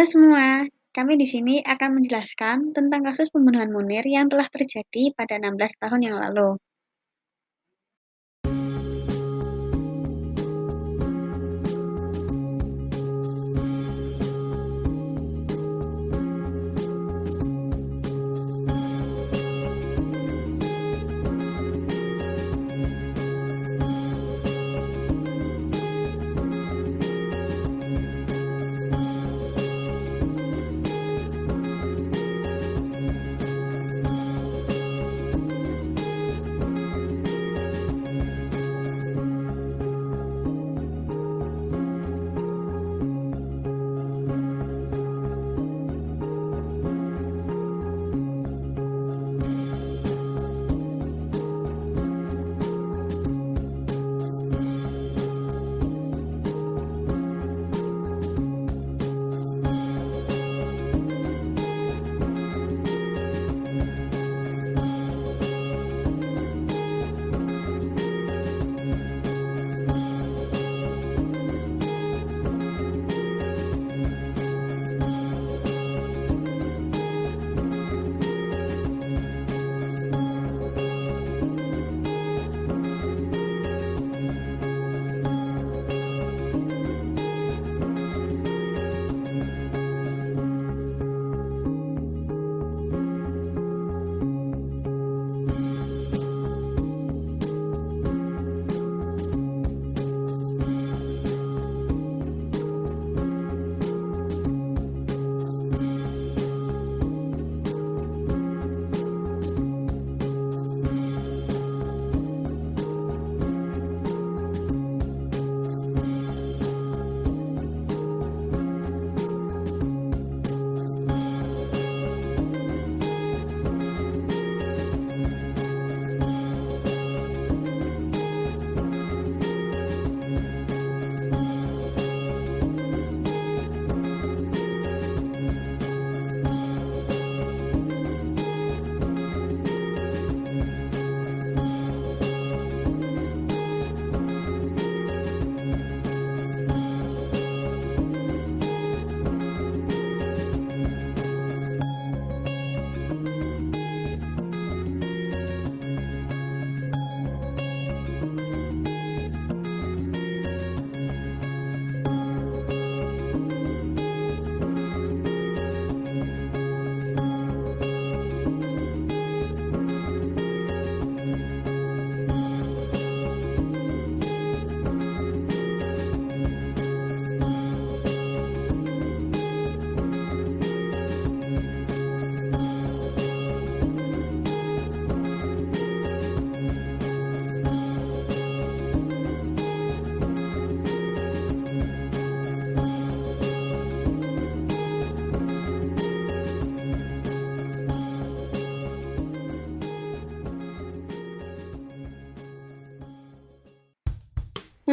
Halo semua, kami di sini akan menjelaskan tentang kasus pembunuhan Munir yang telah terjadi pada 16 tahun yang lalu.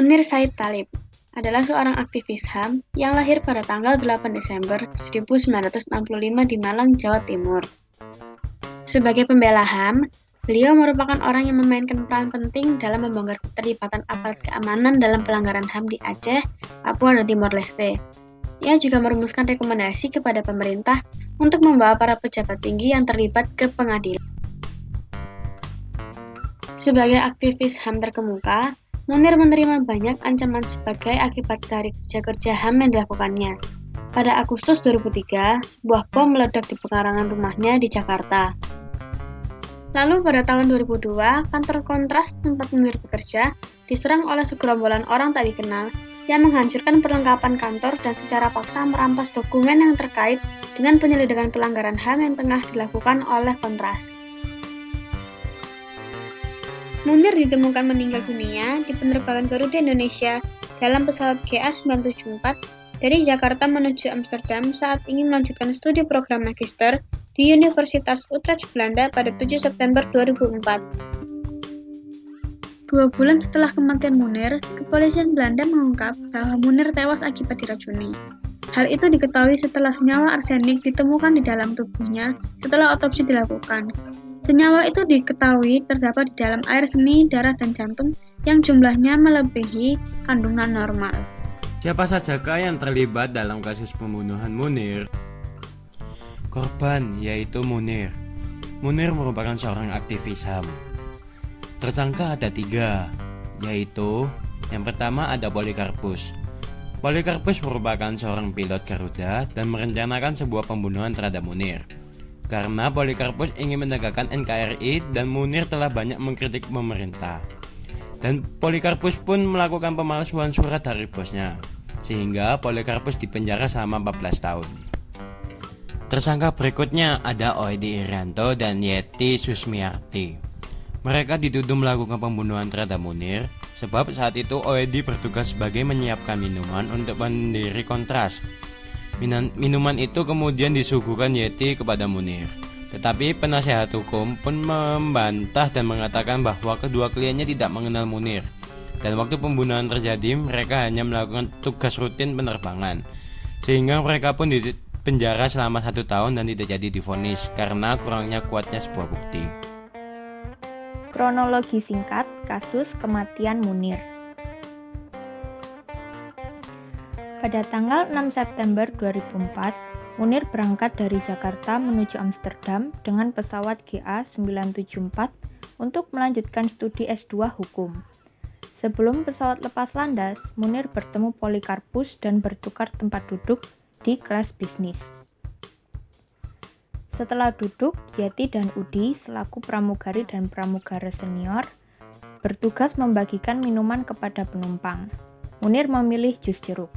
Munir Said Talib adalah seorang aktivis HAM yang lahir pada tanggal 8 Desember 1965 di Malang, Jawa Timur. Sebagai pembela HAM, beliau merupakan orang yang memainkan peran penting dalam membongkar keterlibatan aparat keamanan dalam pelanggaran HAM di Aceh, Papua, dan Timor Leste. Ia juga merumuskan rekomendasi kepada pemerintah untuk membawa para pejabat tinggi yang terlibat ke pengadilan. Sebagai aktivis HAM terkemuka, Munir menerima banyak ancaman sebagai akibat dari kerja-kerja HAM yang dilakukannya. Pada Agustus 2003, sebuah bom meledak di pekarangan rumahnya di Jakarta. Lalu pada tahun 2002, kantor Kontras tempat Munir bekerja diserang oleh segerombolan orang tak dikenal yang menghancurkan perlengkapan kantor dan secara paksa merampas dokumen yang terkait dengan penyelidikan pelanggaran HAM yang tengah dilakukan oleh Kontras. Munir ditemukan meninggal dunia di penerbangan Garuda Indonesia dalam pesawat GA974 dari Jakarta menuju Amsterdam saat ingin melanjutkan studi program magister di Universitas Utrecht, Belanda pada 7 September 2004. 2 bulan setelah kematian Munir, kepolisian Belanda mengungkap bahwa Munir tewas akibat diracuni. Hal itu diketahui setelah senyawa arsenik ditemukan di dalam tubuhnya setelah otopsi dilakukan. Senyawa itu diketahui terdapat di dalam air seni, darah, dan jantung yang jumlahnya melebihi kandungan normal. Siapa sajakah yang terlibat dalam kasus pembunuhan Munir? Korban yaitu Munir. Munir merupakan seorang aktivis HAM. Tersangka ada 3, yaitu yang pertama ada Polikarpus. Polikarpus merupakan seorang pilot Garuda dan merencanakan sebuah pembunuhan terhadap Munir. Karena Polikarpus ingin menegakkan NKRI dan Munir telah banyak mengkritik pemerintah. Dan Polikarpus pun melakukan pemalsuan surat dari bosnya, sehingga Polikarpus dipenjara selama 14 tahun. Tersangka berikutnya ada Oedi Irianto dan Yeti Susmiarti. Mereka dituduh melakukan pembunuhan terhadap Munir, sebab saat itu Oedi bertugas sebagai menyiapkan minuman untuk pendiri Kontras. Minuman itu kemudian disuguhkan Yeti kepada Munir. Tetapi penasihat hukum pun membantah dan mengatakan bahwa kedua kliennya tidak mengenal Munir. Dan waktu pembunuhan terjadi, mereka hanya melakukan tugas rutin penerbangan. Sehingga mereka pun dipenjara selama 1 tahun dan tidak jadi divonis karena kurangnya kuatnya sebuah bukti. Kronologi singkat kasus kematian Munir. Pada tanggal 6 September 2004, Munir berangkat dari Jakarta menuju Amsterdam dengan pesawat GA974 untuk melanjutkan studi S2 Hukum. Sebelum pesawat lepas landas, Munir bertemu Polikarpus dan bertukar tempat duduk di kelas bisnis. Setelah duduk, Yeti dan Udi selaku pramugari dan pramugara senior bertugas membagikan minuman kepada penumpang. Munir memilih jus jeruk.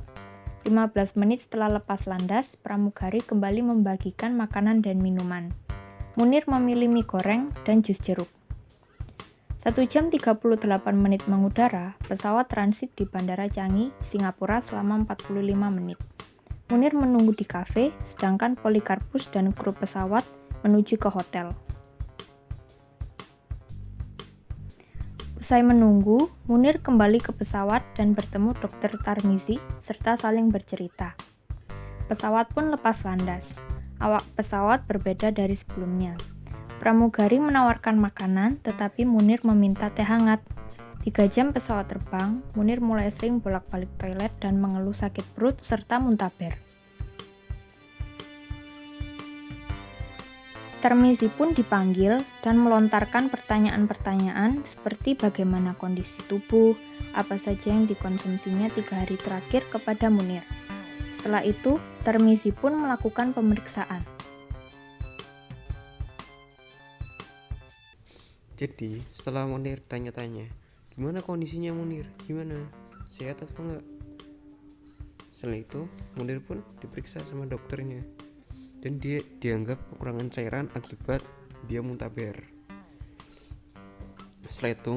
15 menit setelah lepas landas, pramugari kembali membagikan makanan dan minuman. Munir memilih mie goreng dan jus jeruk. 1 jam 38 menit mengudara, pesawat transit di Bandara Changi, Singapura selama 45 menit. Munir menunggu di kafe, sedangkan Polikarpus dan kru pesawat menuju ke hotel. Usai menunggu, Munir kembali ke pesawat dan bertemu Dr. Tarmizi serta saling bercerita. Pesawat pun lepas landas. Awak pesawat berbeda dari sebelumnya. Pramugari menawarkan makanan, tetapi Munir meminta teh hangat. 3 jam pesawat terbang, Munir mulai sering bolak-balik toilet dan mengeluh sakit perut serta muntaber. Tarmizi pun dipanggil dan melontarkan pertanyaan-pertanyaan seperti bagaimana kondisi tubuh, apa saja yang dikonsumsinya 3 hari terakhir kepada Munir. Setelah itu, Tarmizi pun melakukan pemeriksaan. Jadi setelah Munir tanya-tanya, gimana kondisinya Munir? Gimana? Sehat atau enggak? Setelah itu, Munir pun diperiksa sama dokternya. Dan dia dianggap kekurangan cairan akibat dia muntaber. Setelah itu,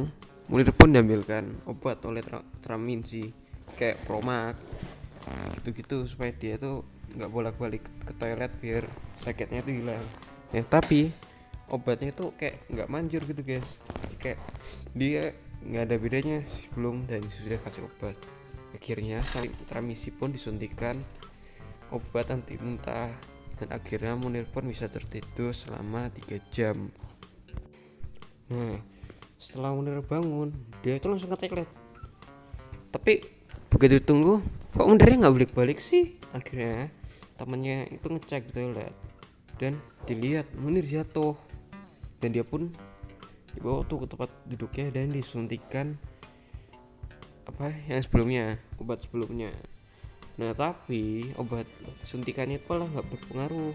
Munir pun diambilkan obat oleh Tarmizi kayak Promak, gitu-gitu supaya dia tuh nggak bolak-balik ke toilet biar sakitnya tuh hilang. Ya tapi obatnya tuh kayak nggak manjur gitu guys. Kayak dia nggak ada bedanya sebelum dan sudah kasih obat. Akhirnya Tarmizi pun disuntikan obat anti muntah. Dan akhirnya Munir pun bisa tertidur selama 3 jam. Nah, setelah Munir bangun, dia itu langsung ke toilet. Tapi begitu tunggu, kok Munirnya nggak balik-balik sih? Akhirnya temannya itu ngecek di toilet dan dilihat Munir jatuh. Dan dia pun dibawa tuh ke tempat duduknya dan disuntikan yang sebelumnya, obat sebelumnya. Nah tapi obat suntikannya itu malah nggak berpengaruh.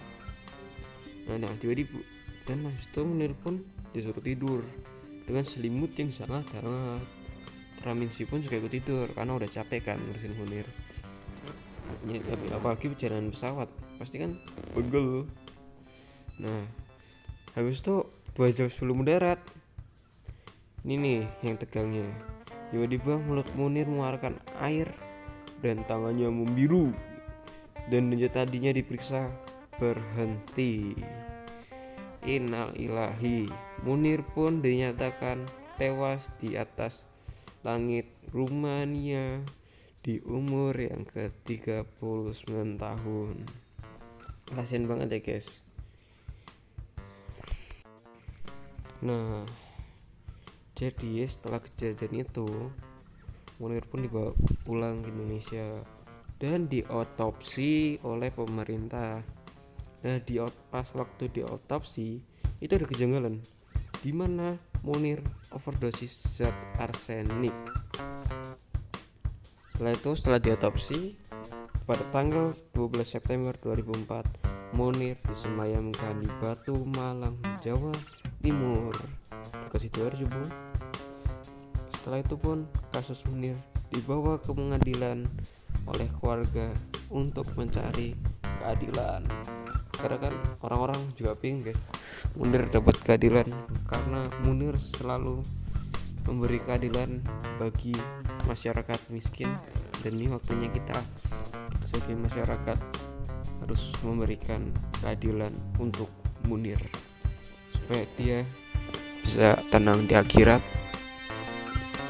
Nah tiba-tiba dan habis itu Munir pun disuruh tidur dengan selimut yang sangat hangat. Tarmizi pun juga ikut tidur karena udah capek kan ngurusin Munir. Apalagi perjalanan pesawat pasti kan pegel. Nah habis itu 2 jam sebelum mendarat, ini nih yang tegangnya. Tiba-tiba mulut Munir mengeluarkan air dan tangannya membiru, dan tadinya diperiksa berhenti. Innalillahi. Munir pun dinyatakan tewas di atas langit Rumania di umur yang ke-39 tahun. Kasian banget ya guys. Nah jadi setelah kejadian itu Munir pun dibawa pulang ke Indonesia dan diotopsi oleh pemerintah. Nah, pas waktu diotopsi itu ada kejanggalan di mana Munir overdosis zat arsenik. Setelah diotopsi pada tanggal 12 September 2004, Munir disemayamkan di Batu Malang, Jawa Timur. Dekat Sidoarjo, Bu. Setelah itu pun kasus Munir dibawa ke pengadilan oleh keluarga untuk mencari keadilan. Karena kan orang-orang juga pingin guys Munir dapat keadilan, karena Munir selalu memberi keadilan bagi masyarakat miskin, dan ini waktunya kita sebagai masyarakat harus memberikan keadilan untuk Munir supaya dia bisa tenang di akhirat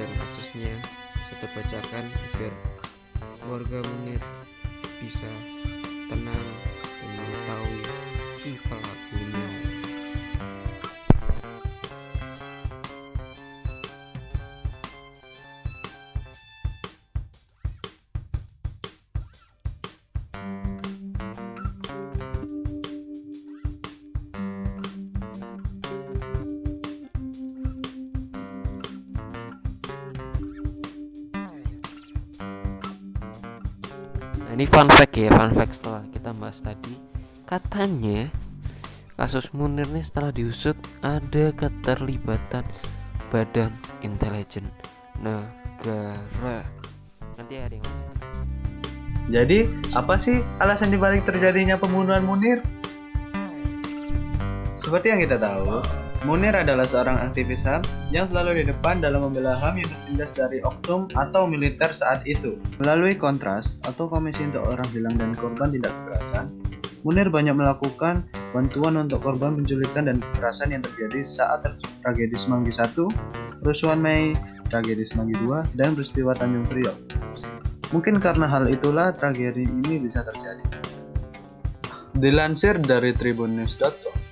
dan kasusnya bisa terbacakan agar keluarga Munir bisa tenang dan mengetahui si pelakunya. Nah, ini fun fact setelah kita bahas tadi, katanya kasus Munir ini setelah diusut ada keterlibatan Badan Intelijen Negara. Nanti ada yang ngomong. Jadi, apa sih alasan dibalik terjadinya pembunuhan Munir? Seperti yang kita tahu, Munir adalah seorang aktivis HAM yang selalu di depan dalam membela HAM yang tertindas dari oknum atau militer saat itu. Melalui Kontras atau Komisi untuk Orang Hilang dan Korban Tindak Kekerasan, Munir banyak melakukan bantuan untuk korban penculikan dan kekerasan yang terjadi saat tragedi Semanggi 1, kerusuhan Mei, tragedi Semanggi 2, dan peristiwa Tanjung Priok. Mungkin karena hal itulah tragedi ini bisa terjadi. Dilansir dari tribunnews.com,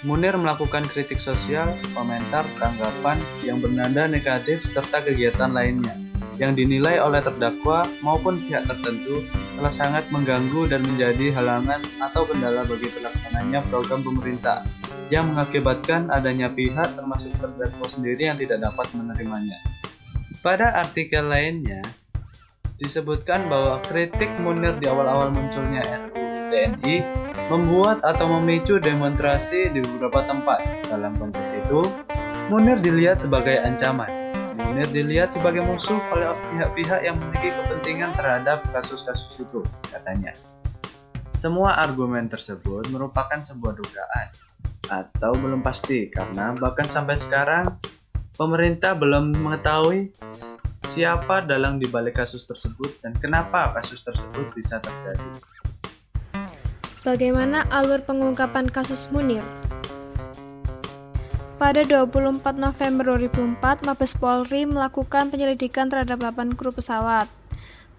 Munir melakukan kritik sosial, komentar, tanggapan yang bernada negatif serta kegiatan lainnya yang dinilai oleh terdakwa maupun pihak tertentu telah sangat mengganggu dan menjadi halangan atau kendala bagi pelaksananya program pemerintah yang mengakibatkan adanya pihak termasuk terdakwa sendiri yang tidak dapat menerimanya. Pada artikel lainnya disebutkan bahwa kritik Munir di awal-awal munculnya RUU TNI membuat atau memicu demonstrasi di beberapa tempat. Dalam konteks itu, Munir dilihat sebagai ancaman. Munir dilihat sebagai musuh oleh pihak-pihak yang memiliki kepentingan terhadap kasus-kasus itu, katanya. Semua argumen tersebut merupakan sebuah dugaan atau belum pasti, karena bahkan sampai sekarang pemerintah belum mengetahui siapa dalang di balik kasus tersebut dan kenapa kasus tersebut bisa terjadi. Bagaimana alur pengungkapan kasus Munir? Pada 24 November 2004, Mabes Polri melakukan penyelidikan terhadap 8 kru pesawat.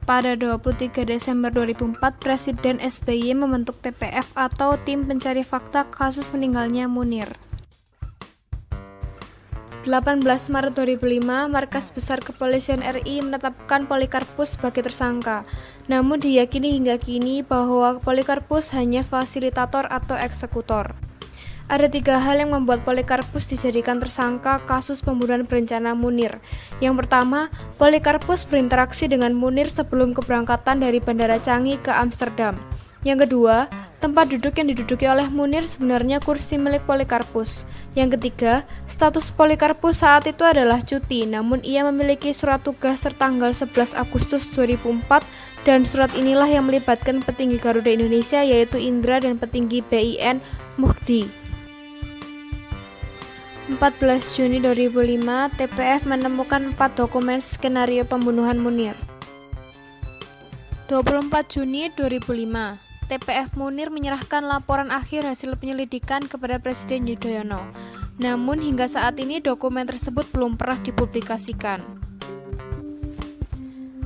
Pada 23 Desember 2004, Presiden SBY membentuk TPF atau Tim Pencari Fakta kasus meninggalnya Munir. 18 Maret 2005, Markas Besar Kepolisian RI menetapkan Polikarpus sebagai tersangka. Namun diyakini hingga kini bahwa Polikarpus hanya fasilitator atau eksekutor. Ada 3 hal yang membuat Polikarpus dijadikan tersangka kasus pembunuhan berencana Munir. Yang pertama, Polikarpus berinteraksi dengan Munir sebelum keberangkatan dari Bandara Changi ke Amsterdam. Yang kedua, tempat duduk yang diduduki oleh Munir sebenarnya kursi milik Polikarpus. Yang ketiga, status Polikarpus saat itu adalah cuti, namun ia memiliki surat tugas tertanggal 11 Agustus 2004 dan surat inilah yang melibatkan petinggi Garuda Indonesia yaitu Indra dan petinggi BIN Mukhdi. 14 Juni 2005, TPF menemukan 4 dokumen skenario pembunuhan Munir. 24 Juni 2005, TPF Munir menyerahkan laporan akhir hasil penyelidikan kepada Presiden Yudhoyono. Namun hingga saat ini dokumen tersebut belum pernah dipublikasikan.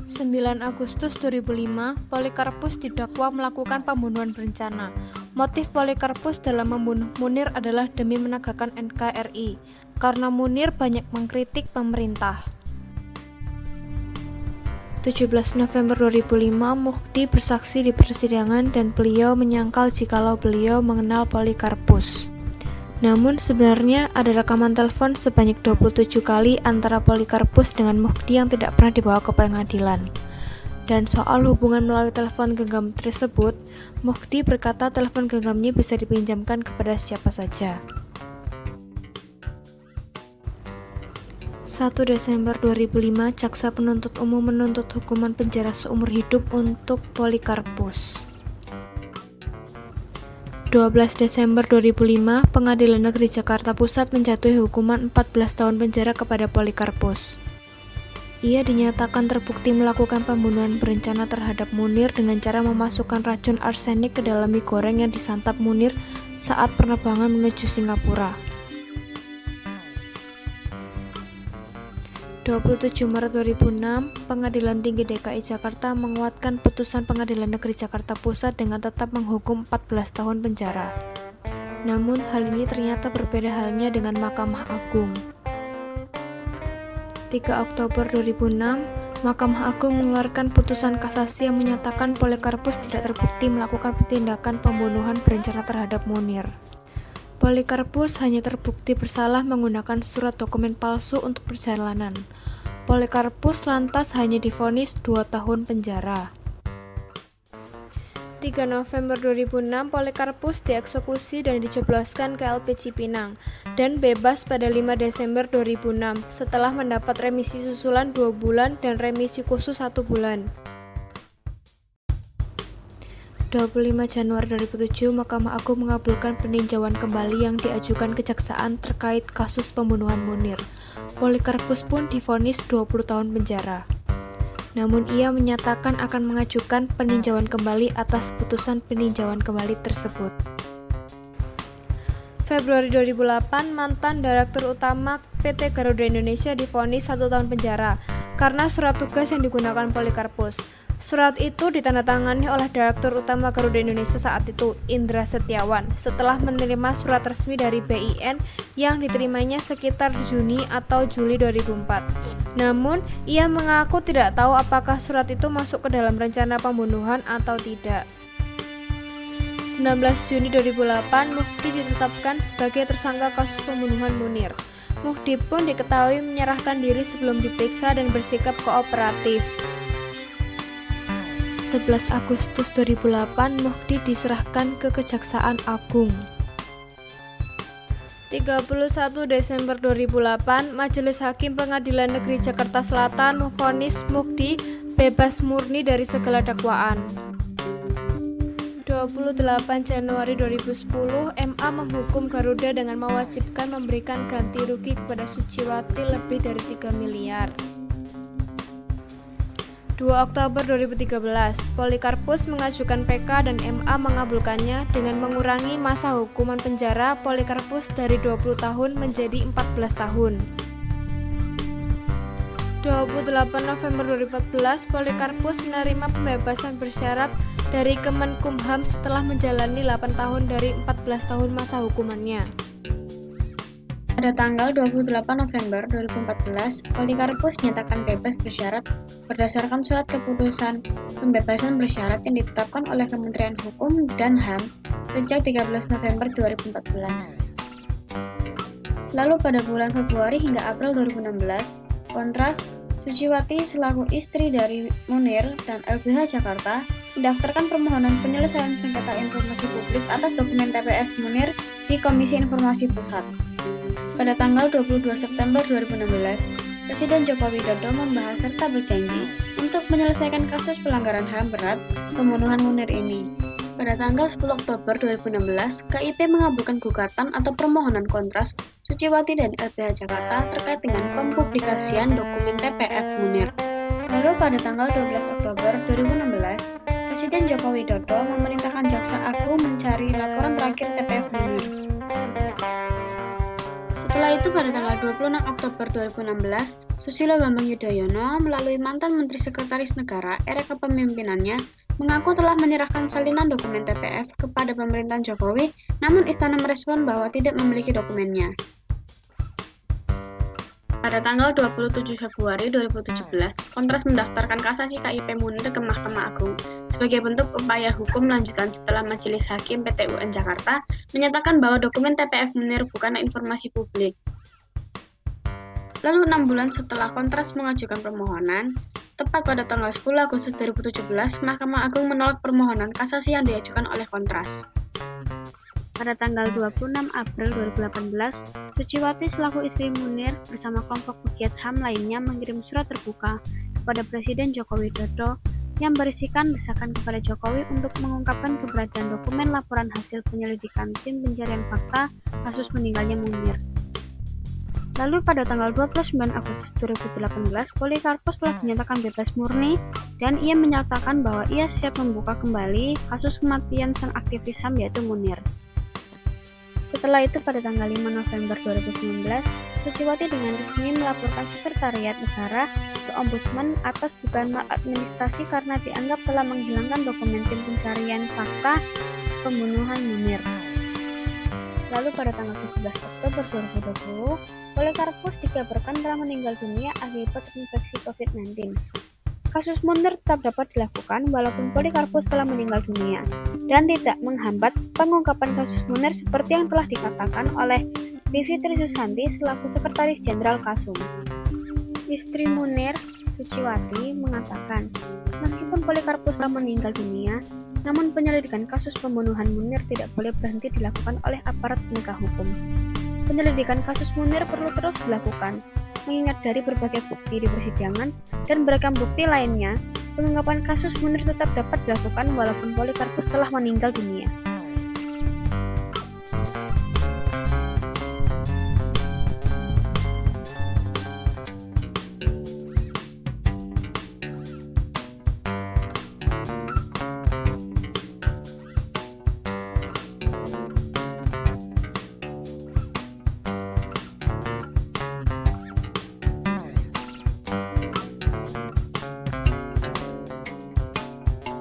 9 Agustus 2005, Polikarpus didakwa melakukan pembunuhan berencana. Motif Polikarpus dalam membunuh Munir adalah demi menegakkan NKRI, karena Munir banyak mengkritik pemerintah. 17 November 2005, Mukhdi bersaksi di persidangan dan beliau menyangkal jikalau beliau mengenal Polikarpus. Namun sebenarnya ada rekaman telepon sebanyak 27 kali antara Polikarpus dengan Mukhdi yang tidak pernah dibawa ke pengadilan. Dan soal hubungan melalui telepon genggam tersebut, Mukhdi berkata telepon genggamnya bisa dipinjamkan kepada siapa saja. 1 Desember 2005, Jaksa Penuntut Umum menuntut hukuman penjara seumur hidup untuk Polikarpus. 12 Desember 2005, Pengadilan Negeri Jakarta Pusat menjatuhi hukuman 14 tahun penjara kepada Polikarpus. Ia dinyatakan terbukti melakukan pembunuhan berencana terhadap Munir dengan cara memasukkan racun arsenik ke dalam mie goreng yang disantap Munir saat penerbangan menuju Singapura. 27 Maret 2006, Pengadilan Tinggi DKI Jakarta menguatkan putusan Pengadilan Negeri Jakarta Pusat dengan tetap menghukum 14 tahun penjara. Namun, hal ini ternyata berbeda halnya dengan Mahkamah Agung. 3 Oktober 2006, Mahkamah Agung mengeluarkan putusan kasasi yang menyatakan Polikarpus tidak terbukti melakukan tindakan pembunuhan berencana terhadap Munir. Polikarpus hanya terbukti bersalah menggunakan surat dokumen palsu untuk perjalanan. Polikarpus lantas hanya divonis 2 tahun penjara. 3 November 2006, Polikarpus dieksekusi dan dijebloskan ke LP Cipinang dan bebas pada 5 Desember 2006 setelah mendapat remisi susulan 2 bulan dan remisi khusus 1 bulan. 25 Januari 2007, Mahkamah Agung mengabulkan peninjauan kembali yang diajukan kejaksaan terkait kasus pembunuhan Munir. Polikarpus pun divonis 20 tahun penjara. Namun ia menyatakan akan mengajukan peninjauan kembali atas putusan peninjauan kembali tersebut. Februari 2008, mantan Direktur Utama PT Garuda Indonesia divonis 1 tahun penjara karena surat tugas yang digunakan Polikarpus. Surat itu ditandatangani oleh Direktur Utama Garuda Indonesia saat itu, Indra Setiawan, setelah menerima surat resmi dari BIN yang diterimanya sekitar Juni atau Juli 2004. Namun, ia mengaku tidak tahu apakah surat itu masuk ke dalam rencana pembunuhan atau tidak. 19 Juni 2008, Mukhdi ditetapkan sebagai tersangka kasus pembunuhan Munir. Mukhdi pun diketahui menyerahkan diri sebelum diperiksa dan bersikap kooperatif. 11 Agustus 2008, Mukhdi diserahkan ke Kejaksaan Agung. 31 Desember 2008, Majelis Hakim Pengadilan Negeri Jakarta Selatan memvonis Mukhdi bebas murni dari segala dakwaan. 28 Januari 2010, MA menghukum Garuda dengan mewajibkan memberikan ganti rugi kepada Suciwati lebih dari 3 miliar. 2 Oktober 2013, Polikarpus mengajukan PK dan MA mengabulkannya dengan mengurangi masa hukuman penjara Polikarpus dari 20 tahun menjadi 14 tahun. 28 November 2014, Polikarpus menerima pembebasan bersyarat dari Kemenkumham setelah menjalani 8 tahun dari 14 tahun masa hukumannya. Pada tanggal 28 November 2014, Polikarpus dinyatakan bebas bersyarat berdasarkan surat keputusan pembebasan bersyarat yang ditetapkan oleh Kementerian Hukum dan HAM sejak 13 November 2014. Lalu pada bulan Februari hingga April 2016, Kontras Suciwati selaku istri dari Munir dan LBH Jakarta mendaftarkan permohonan penyelesaian sengketa informasi publik atas dokumen TPF Munir di Komisi Informasi Pusat. Pada tanggal 22 September 2016, Presiden Joko Widodo membahas serta berjanji untuk menyelesaikan kasus pelanggaran HAM berat pembunuhan Munir ini. Pada tanggal 10 Oktober 2016, KIP mengabulkan gugatan atau permohonan kontras Suciwati dan LBH Jakarta terkait dengan pempublikasian dokumen TPF Munir. Lalu pada tanggal 12 Oktober 2016, Presiden Joko Widodo memerintahkan Jaksa Agung mencari laporan terakhir TPF Munir. Setelah itu pada tanggal 26 Oktober 2016, Susilo Bambang Yudhoyono melalui mantan Menteri Sekretaris Negara era kepemimpinannya mengaku telah menyerahkan salinan dokumen TPF kepada pemerintahan Jokowi, namun istana merespon bahwa tidak memiliki dokumennya. Pada tanggal 27 Februari 2017, Kontras mendaftarkan kasasi KIP Munir ke Mahkamah Agung sebagai bentuk upaya hukum lanjutan setelah Majelis Hakim PT UN Jakarta menyatakan bahwa dokumen TPF Munir bukanlah informasi publik. Lalu 6 bulan setelah Kontras mengajukan permohonan, tepat pada tanggal 10 Agustus 2017, Mahkamah Agung menolak permohonan kasasi yang diajukan oleh Kontras. Pada tanggal 26 April 2018, Suciwati selaku istri Munir bersama kelompok pegiat HAM lainnya mengirim surat terbuka kepada Presiden Joko Widodo yang berisikan desakan kepada Jokowi untuk mengungkapkan keberadaan dokumen laporan hasil penyelidikan tim pencarian fakta kasus meninggalnya Munir. Lalu pada tanggal 29 Agustus 2018, Polikarpus telah dinyatakan bebas murni dan ia menyatakan bahwa ia siap membuka kembali kasus kematian sang aktivis HAM yaitu Munir. Setelah itu pada tanggal 5 November 2019, Suciwati dengan resmi melaporkan Sekretariat Negara ke Ombudsman atas dugaan maladministrasi karena dianggap telah menghilangkan dokumen tim pencarian fakta pembunuhan Munir. Lalu pada tanggal 17 Oktober 2020, Polikarpus dikabarkan telah meninggal dunia akibat infeksi COVID-19. Kasus Munir tetap dapat dilakukan walaupun Polikarpus telah meninggal dunia dan tidak menghambat pengungkapan kasus Munir seperti yang telah dikatakan oleh Bivitri Susanti selaku Sekretaris Jenderal Kasum. Istri Munir, Suciwati, mengatakan, meskipun Polikarpus telah meninggal dunia, namun penyelidikan kasus pembunuhan Munir tidak boleh berhenti dilakukan oleh aparat penegak hukum. Penyelidikan kasus Munir perlu terus dilakukan, mengingat dari berbagai bukti di persidangan dan beragam bukti lainnya, pengungkapan kasus Munir tetap dapat dilakukan walaupun Polikarpus telah meninggal dunia.